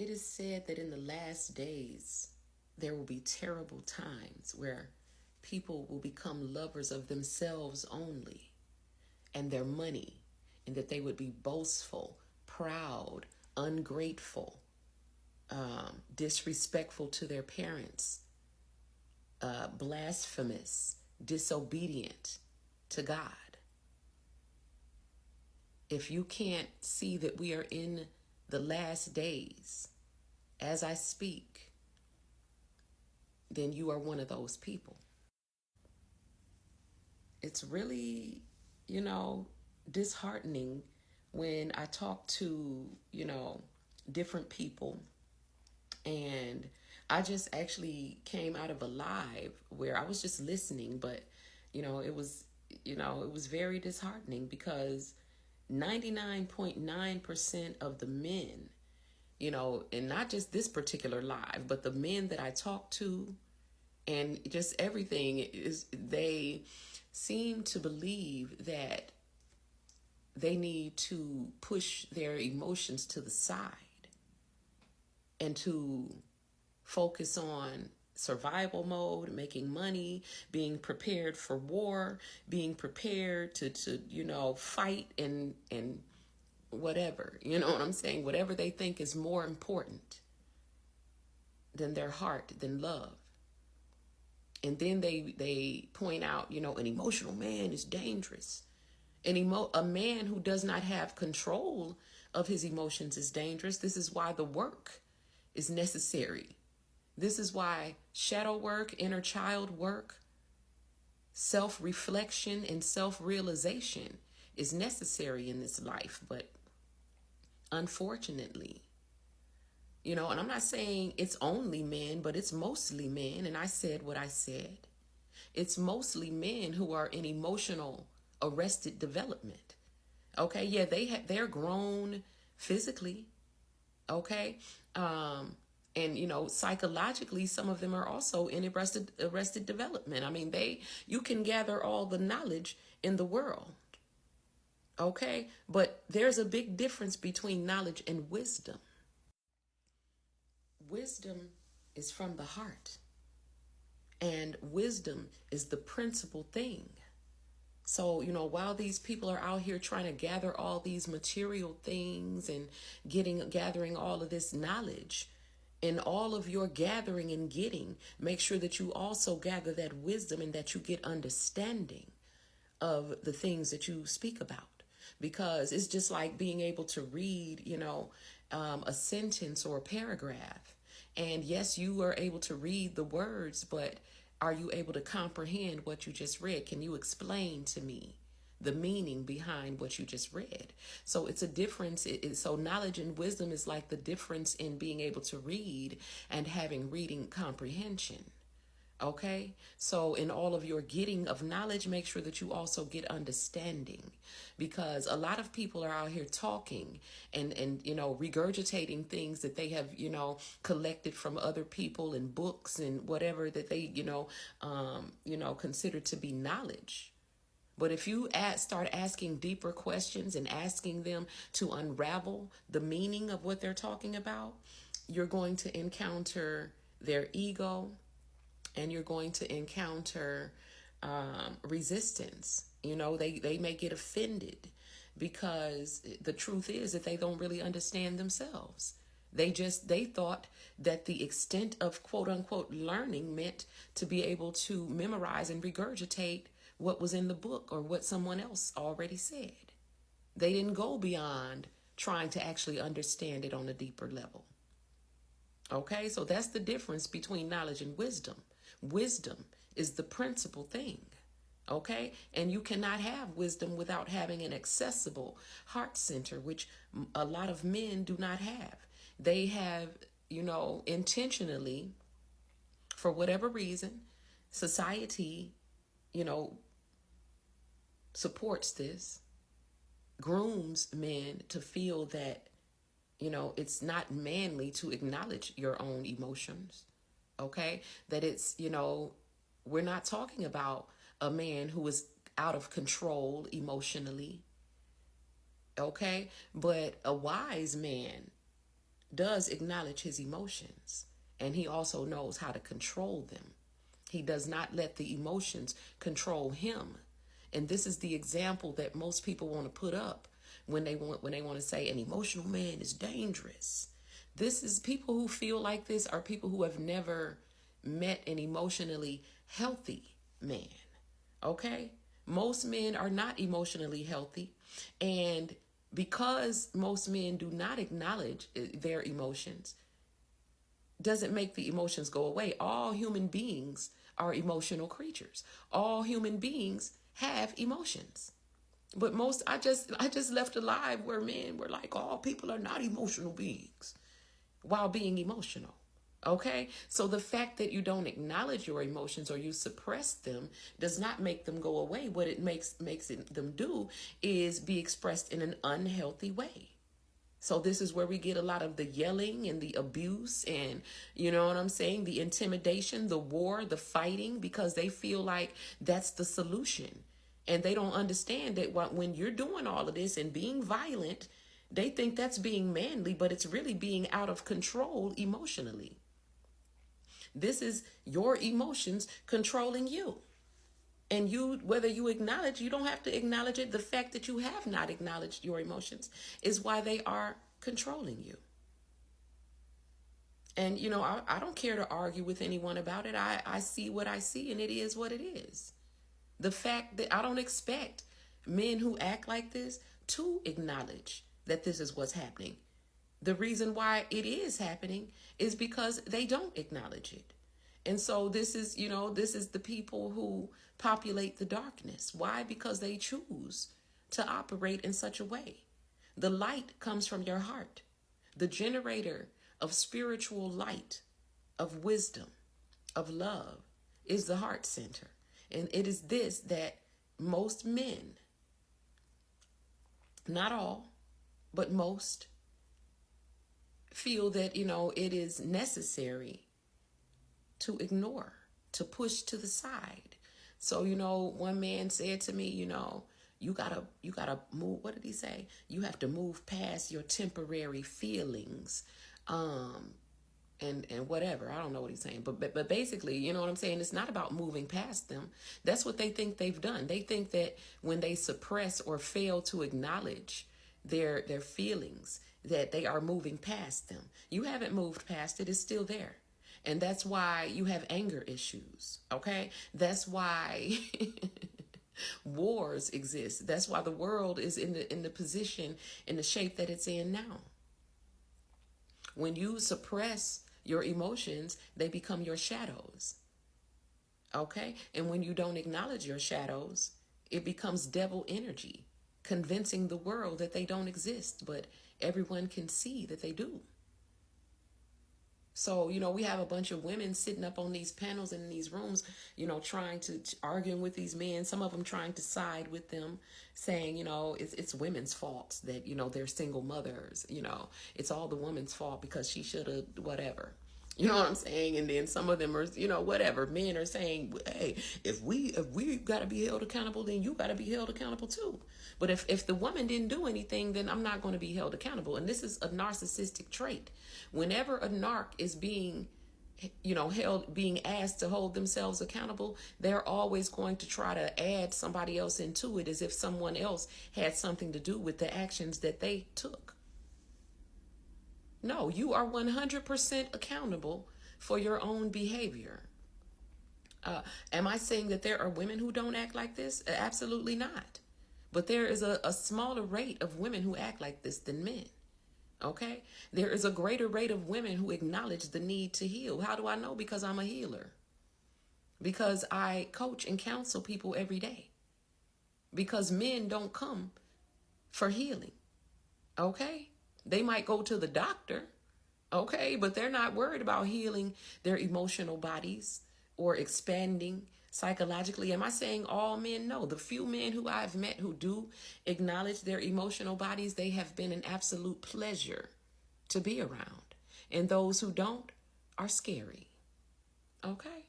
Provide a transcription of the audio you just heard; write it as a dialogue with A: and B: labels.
A: It is said that in the last days, there will be terrible times where people will become lovers of themselves only and their money, and that they would be boastful, proud, ungrateful, disrespectful to their parents, blasphemous, disobedient to God. If you can't see that we are in the last days as I speak, then you are one of those people. It's really, disheartening when I talk to, different people. And I just actually came out of a live where I was just listening, but, it was very disheartening because 99.9% of the men, and not just this particular live, but the men that I talk to and just everything is, they seem to believe that they need to push their emotions to the side and to focus on survival mode, making money, being prepared for war, being prepared to fight and whatever, you know what I'm saying? Whatever they think is more important than their heart, than love. And then they point out, an emotional man is dangerous. A man who does not have control of his emotions is dangerous. This is why the work is necessary. This is why shadow work, inner child work, self-reflection, and self-realization is necessary in this life. But unfortunately, and I'm not saying it's only men, but it's mostly men. And I said what I said. It's mostly men who are in emotional arrested development. Okay. Yeah, they're grown physically. Okay. And psychologically, some of them are also in arrested development. I mean, you can gather all the knowledge in the world. Okay. But there's a big difference between knowledge and wisdom. Wisdom is from the heart, and wisdom is the principal thing. So, while these people are out here trying to gather all these material things and gathering all of this knowledge, in all of your gathering and getting, make sure that you also gather that wisdom and that you get understanding of the things that you speak about. Because it's just like being able to read, a sentence or a paragraph. And yes, you are able to read the words, but are you able to comprehend what you just read? Can you explain to me the meaning behind what you just read? So it's a difference. So knowledge and wisdom is like the difference in being able to read and having reading comprehension. Okay, so in all of your getting of knowledge, make sure that you also get understanding, because a lot of people are out here talking and regurgitating things that they have collected from other people and books and whatever that they consider to be knowledge. But if you start asking deeper questions and asking them to unravel the meaning of what they're talking about, you're going to encounter their ego, and you're going to encounter resistance. They may get offended because the truth is that they don't really understand themselves. They thought that the extent of quote unquote learning meant to be able to memorize and regurgitate what was in the book or what someone else already said. They didn't go beyond trying to actually understand it on a deeper level. Okay, so that's the difference between knowledge and wisdom. Wisdom is the principal thing. Okay, and you cannot have wisdom without having an accessible heart center, which a lot of men do not have. They have, intentionally, for whatever reason, society, supports this, grooms men to feel that, it's not manly to acknowledge your own emotions. Okay, that it's, we're not talking about a man who is out of control emotionally. Okay, but a wise man does acknowledge his emotions, and he also knows how to control them. He does not let the emotions control him. And this is the example that most people want to put up when they want to say an emotional man is dangerous. This is people who feel like this are people who have never met an emotionally healthy man. Okay? Most men are not emotionally healthy, and because most men do not acknowledge their emotions, doesn't make the emotions go away. All human beings are emotional creatures. All human beings have emotions. But most, I just left a live where men were like, all people are not emotional beings while being emotional. Okay? So the fact that you don't acknowledge your emotions or you suppress them does not make them go away. What it makes them do is be expressed in an unhealthy way. So this is where we get a lot of the yelling and the abuse and, you know what I'm saying, the intimidation, the war, the fighting, because they feel like that's the solution. And they don't understand that when you're doing all of this and being violent, they think that's being manly, but it's really being out of control emotionally. This is your emotions controlling you. And you, whether you acknowledge, you don't have to acknowledge it. The fact that you have not acknowledged your emotions is why they are controlling you. And, you know, I don't care to argue with anyone about it. I see what I see, and it is what it is. The fact that I don't expect men who act like this to acknowledge that this is what's happening. The reason why it is happening is because they don't acknowledge it. And so this is, you know, this is the people who populate the darkness. Why? Because they choose to operate in such a way. The light comes from your heart. The generator of spiritual light, of wisdom, of love is the heart center. And it is this that most men, not all, but most, feel that, you know, it is necessary to ignore, to push to the side. So, you know, one man said to me, you know, you gotta move. What did he say? You have to move past your temporary feelings, and whatever. I don't know what he's saying, but basically, you know what I'm saying. It's not about moving past them. That's what they think they've done. They think that when they suppress or fail to acknowledge their feelings, that they are moving past them. You haven't moved past it. It's still there. And that's why you have anger issues, okay? That's why wars exist. That's why the world is in the position, in the shape that it's in now. When you suppress your emotions, they become your shadows, okay? And when you don't acknowledge your shadows, it becomes devil energy, convincing the world that they don't exist, but everyone can see that they do. So, you know, we have a bunch of women sitting up on these panels in these rooms, you know, arguing with these men, some of them trying to side with them, saying, you know, it's women's fault that, you know, they're single mothers, you know, it's all the woman's fault because she should have whatever. You know what I'm saying? And then some of them are, you know, whatever. Men are saying, hey, if we got to be held accountable, then you got to be held accountable too. But if the woman didn't do anything, then I'm not going to be held accountable. And this is a narcissistic trait. Whenever a narc is being, you know, being asked to hold themselves accountable, they're always going to try to add somebody else into it as if someone else had something to do with the actions that they took. No, you are 100% accountable for your own behavior. Am I saying that there are women who don't act like this? Absolutely not. But there is a smaller rate of women who act like this than men. Okay? There is a greater rate of women who acknowledge the need to heal. How do I know? Because I'm a healer. Because I coach and counsel people every day. Because men don't come for healing. Okay? They might go to the doctor, okay, but they're not worried about healing their emotional bodies or expanding psychologically. Am I saying all men? No. The few men who I've met who do acknowledge their emotional bodies, they have been an absolute pleasure to be around. And those who don't are scary. Okay?